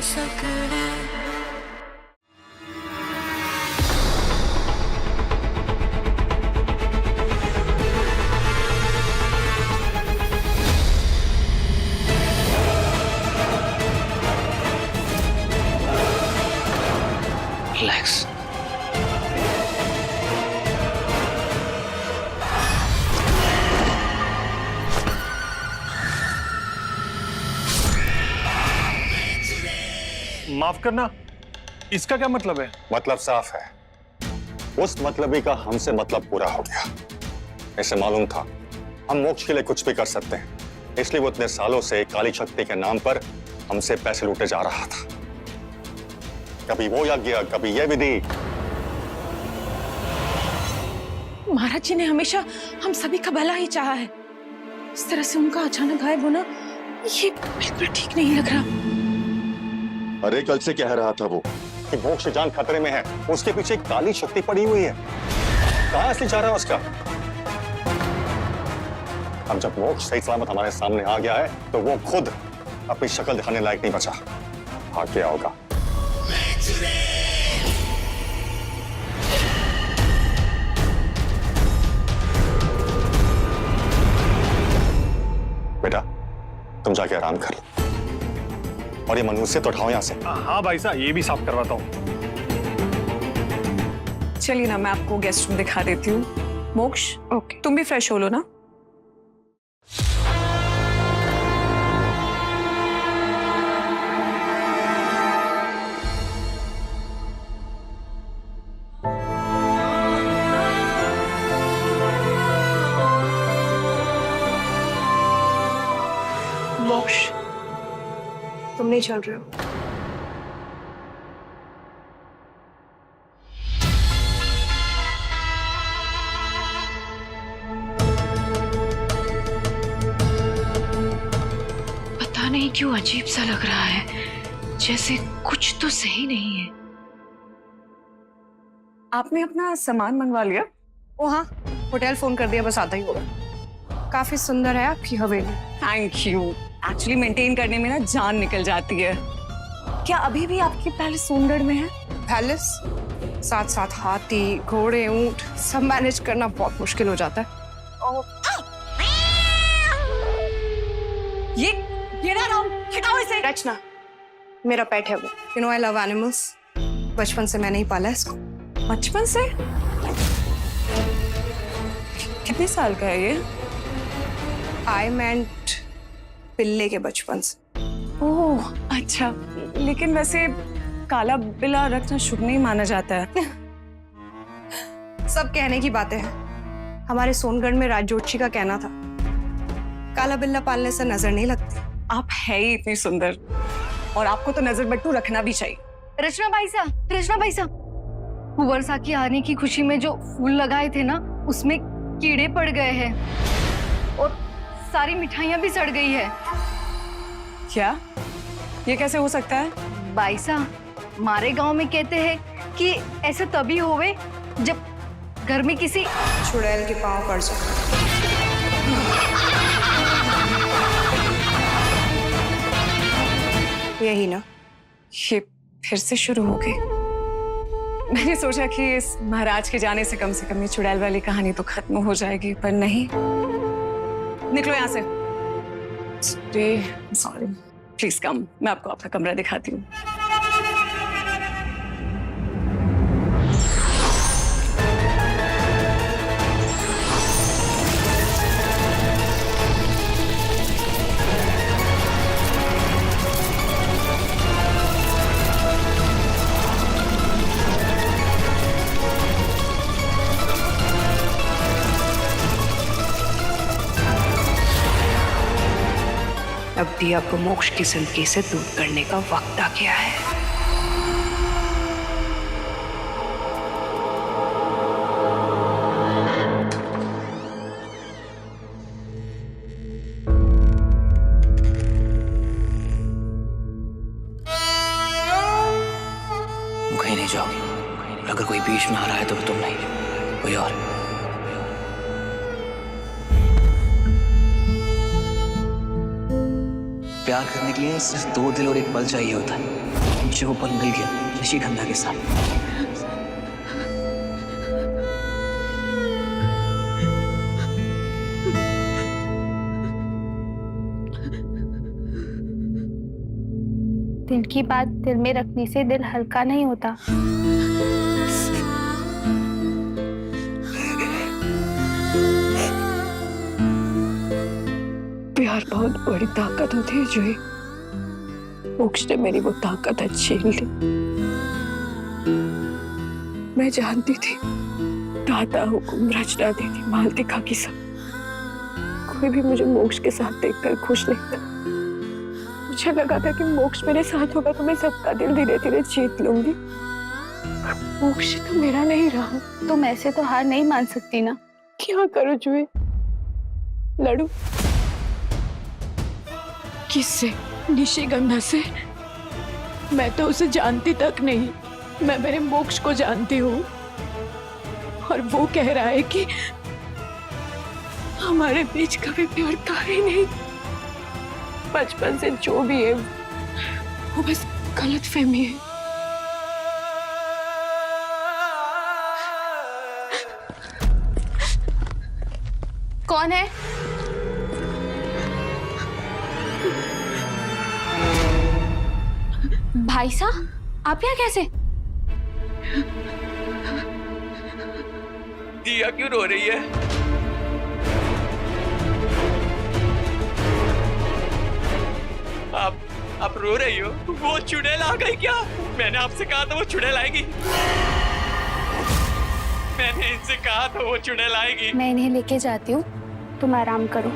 सकते। रिलैक्स। माफ करना, इसका क्या मतलब है? मतलब साफ है, उस मतलबी का हमसे मतलब पूरा हो गया। ऐसे मालूम था हम मोक्ष के लिए कुछ भी कर सकते हैं, इसलिए वो इतने सालों से काली शक्ति के नाम पर हमसे पैसे लूटे जा रहा था। कभी वो यज्ञ, कभी ये विधि। महाराज जी ने हमेशा हम सभी का भला ही चाहा है। इस तरह से उनका अचानक गायब होना, ये बिल्कुल ठीक नहीं लग रहा। अरे कल से कह रहा था वो कि मोक्ष जान खतरे में है, उसके पीछे एक काली शक्ति पड़ी हुई है। कहां असली चाह रहा है उसका? अब जब मोक्ष सही सलामत हमारे सामने आ गया है तो वो खुद अपनी शक्ल दिखाने लायक नहीं बचा। आ गया होगा। बेटा तुम जाके आराम कर लो, और ये मनुष्य तो उठाओ यहां से। हाँ भाई साहब, ये भी साफ करवाता हूँ। चलिए ना, मैं आपको गेस्ट रूम दिखा देती हूँ। मोक्ष, ओके, तुम भी फ्रेश हो लो ना। मोक्ष, तुम नहीं चल रहे हो। पता नहीं क्यों अजीब सा लग रहा है, जैसे कुछ तो सही नहीं है। आपने अपना सामान मंगवा लिया? ओ हाँ, होटल फोन कर दिया, बस आता ही होगा। काफी सुंदर है आपकी हवेली। Thank you. एक्चुअली मेंटेन करने में ना जान निकल जाती है। क्या अभी भी आपकी पैलेस सोनगढ़ में है? पैलेस, साथ साथ हाथी, घोड़े, ऊंट सब मैनेज करना बहुत मुश्किल हो जाता है। ये ना राम, हटाओ इसे। रचना, मेरा पेट है वो। You know I love animals. बचपन से मैंने ही पाला है इसको। बचपन से? कितने साल का है ये? आई मेंट पिल्ले के बचपन से। ओह अच्छा, लेकिन वैसे काला बिल्ला रखना शुभ नहीं माना जाता है। सब कहने की बातें हैं। हमारे सोनगढ़ में राज जोशी का कहना था, काला बिल्ला पालने से नजर नहीं लगती। आप है ही इतनी सुंदर, और आपको तो नजर बट्टू रखना भी चाहिए। रचना भाई साहब, वर्षा की आने की खुशी में जो फूल लगाए थे ना, उसमें कीड़े पड़ गए हैं और सारी मिठाइयां भी सड़ गई है। क्या? ये कैसे हो सकता है? भाई साहब, हमारे गांव में कहते हैं कि ऐसे तभी होवे जब घर में किसी चुड़ैल के पांव पड़ जाए। यही ना? ये फिर से शुरू हो गई। मैंने सोचा कि इस महाराज के जाने से कम ये चुड़ैल वाली कहानी तो खत्म हो जाएगी, पर नहीं। निकलो यहाँ से। सॉरी, प्लीज कम, मैं आपको आपका कमरा दिखाती हूँ। अब दिया को मोक्ष की जिंदगी से दूर करने का वक्त आ गया है। कहीं नहीं जाओगी। अगर कोई बीच में आ रहा है तो तुम नहीं, कोई और। प्यार करने के लिए सिर्फ 2 दिल और एक पल चाहिए होता है। मुझे वो पल मिल गया निशिगंधा के साथ। दिल की बात दिल में रखने से दिल हल्का नहीं होता। प्यार बहुत बड़ी ताकत होती है जूही। मोक्ष ने मेरी वो ताकत छीन ली। मैं जानती थी दादा, हुकुम, रचना दीदी, मालतिका की सब कोई भी मुझे मोक्ष के साथ देखकर खुश नहीं था। मुझे लगा था कि मोक्ष मेरे साथ होगा तो मैं सबका दिल धीरे धीरे जीत लूंगी। मोक्ष तो मेरा नहीं रहा। तुम ऐसे तो हार नहीं मान सकती ना। क्या करूं जूही? लड़ू किससे? निशिगंधा से? मैं तो उसे जानती तक नहीं। मैं मेरे मोक्ष को जानती हूँ और वो कह रहा है कि हमारे बीच कभी प्यार था ही नहीं। बचपन से जो भी है वो बस गलतफहमी है। कौन है? भाई साहब, आप यहाँ कैसे? दिया क्यों रो रही है? आप रो रही हो? वो चुड़ैल आ गई क्या? मैंने आपसे कहा था वो चुड़ैल आएगी। मैंने इनसे कहा था वो चुड़ैल आएगी। मैं इन्हें लेके जाती हूँ, तुम आराम करो।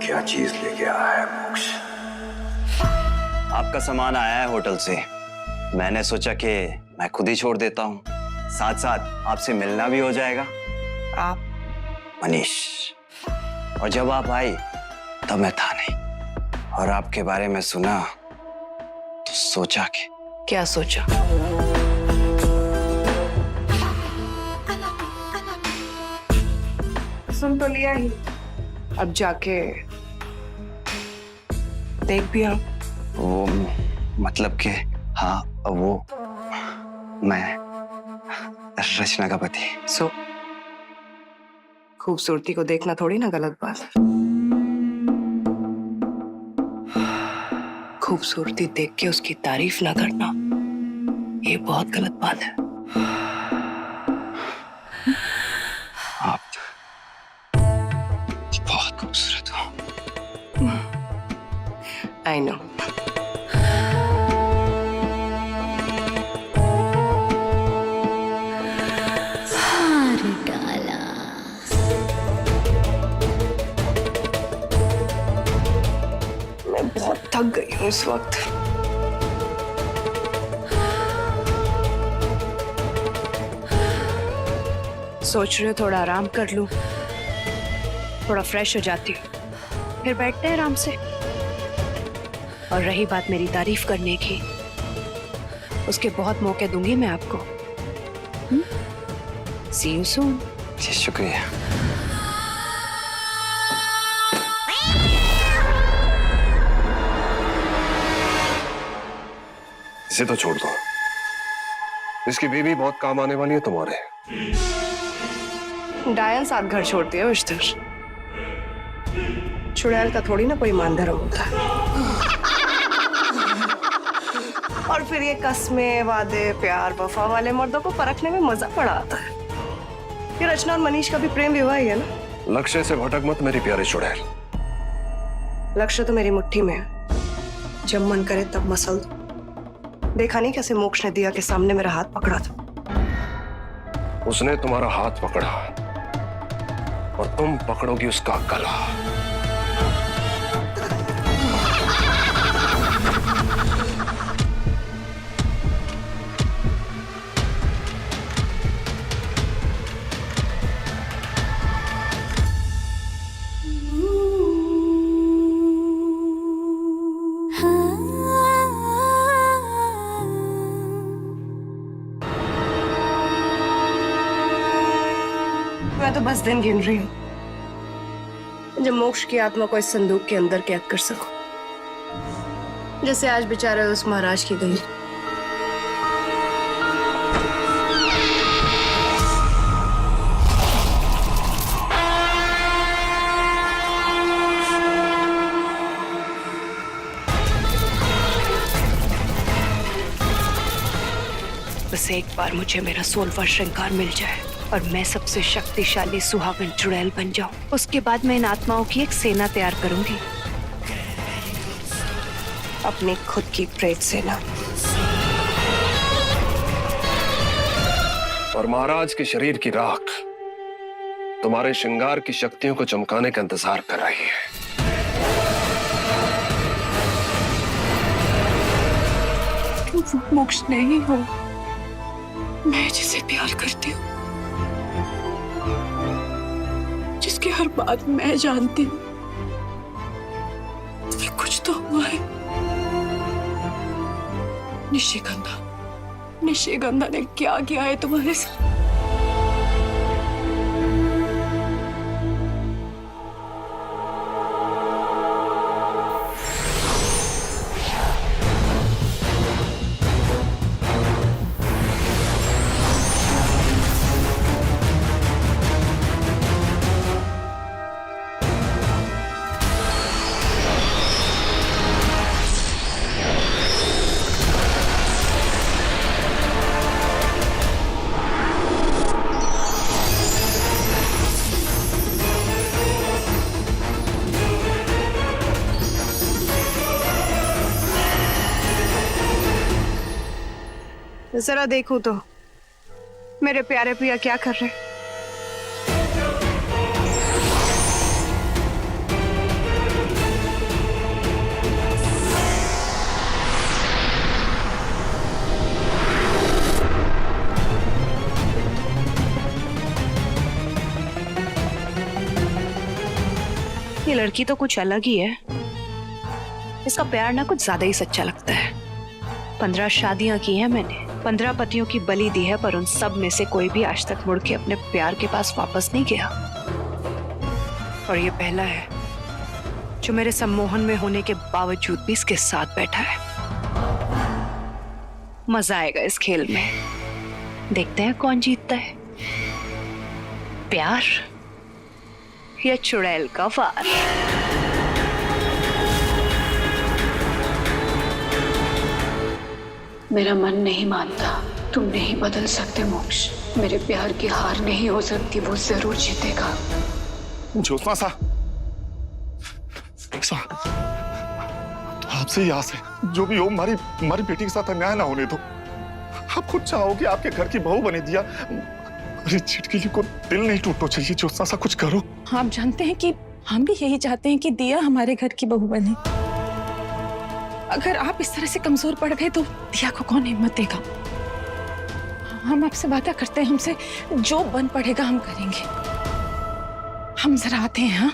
क्या चीज लेके आया है मोक्ष? आपका सामान आया है होटल से। मैंने सोचा कि मैं खुद ही छोड़ देता हूँ, साथ साथ आपसे मिलना भी हो जाएगा। आप? मनीष। और जब आप आई तब मैं था नहीं, और आपके बारे में सुना तो सोचा कि क्या सोचा? सुन तो लिया ही, अब जाके देख भी आओ। वो मतलब कि हाँ, वो मैं रचना का पति। सो खूबसूरती को देखना थोड़ी ना गलत बात है। खूबसूरती देख के उसकी तारीफ ना करना, ये बहुत गलत बात है। आप बहुत खूबसूरत हो। I know. मैं बहुत थक गई हूँ इस वक्त। सोच रही हूँ थोड़ा आराम कर लूं, थोड़ा फ्रेश हो जाती हूँ, फिर बैठते हैं आराम से। और रही बात मेरी तारीफ करने की, उसके बहुत मौके दूंगी मैं आपको। See you soon। जी शुक्रिया। इसे तो छोड़ दो, इसकी बीवी बहुत काम आने वाली है तुम्हारे। डायन साथ घर छोड़ती है विश्तर। चुड़ैल का थोड़ी ना कोई मान धर्म होता है। और फिर ये कस्में, वादे, प्यार, वफा वाले मर्दों को परखने में मजा बड़ा आता है। ये रचना और मनीष का भी प्रेम विवाह ही है ना। लक्ष्य से भटक मत मेरी प्यारी चुड़ैल। लक्ष्य तो मेरी मुट्ठी में है, जब मन करे तब मसल दो। देखा नहीं कैसे मोक्ष ने दिया के सामने मेरा हाथ पकड़ा था। उसने तुम्हारा हाथ पकड़ा और तुम पकड़ोगी उसका गला। मैं तो बस दिन गिन रही हूँ जब मोक्ष की आत्मा को इस संदूक के अंदर कैद कर सकूं, जैसे आज बेचारे उस महाराज की गई। बस एक बार मुझे मेरा 16वां श्रृंगार मिल जाए और मैं सबसे शक्तिशाली सुहागन चुड़ैल बन जाऊं। उसके बाद मैं इन आत्माओं की एक सेना तैयार करूंगी, अपनी खुद की प्रेत सेना। और महाराज के शरीर की राख तुम्हारे श्रृंगार की शक्तियों को चमकाने का इंतजार कर रही है। वो मोक्ष नहीं हो, मैं जिसे प्यार करती हूँ, जिसकी हर बात मैं जानती हूँ। कुछ तो हुआ है। निशिगंधा, निशिगंधा ने क्या किया है तुम्हारे साथ? जरा देखो तो मेरे प्यारे पिया क्या कर रहे हैं। ये लड़की तो कुछ अलग ही है। इसका प्यार ना कुछ ज्यादा ही सच्चा लगता है। 15 शादियां की हैं मैंने, 15 पतियों की बलि दी है, पर उन सब में से कोई भी आज तक मुड़ के अपने प्यार के पास वापस नहीं गया। और ये पहला है जो मेरे सम्मोहन में होने के बावजूद भी इसके साथ बैठा है। मजा आएगा इस खेल में। देखते हैं कौन जीतता है, प्यार या चुड़ैल का वार। मेरा मन नहीं मानता, तुम नहीं बदल सकते मोक्ष। मेरे प्यार की हार नहीं हो सकती, वो जरूर जीतेगा। ज्योत्सना सा, तो आपसे ही आस है, जो भी हो हमारी बेटी के साथ अन्याय ना होने दो। आप खुद चाहो कि आपके घर की बहू बने दिया। अरे छिटकिली को दिल नहीं टूटना चाहिए। ज्योत्सना सा कुछ करो। आप जानते हैं कि हम भी यही चाहते हैं कि दिया हमारे घर की बहू बने। अगर आप इस तरह से कमजोर पड़ गए तो दिया को कौन हिम्मत देगा? हम आपसे वादा करते हैं, हमसे जो बन पड़ेगा हम करेंगे। हम जरा आते हैं। हाँ।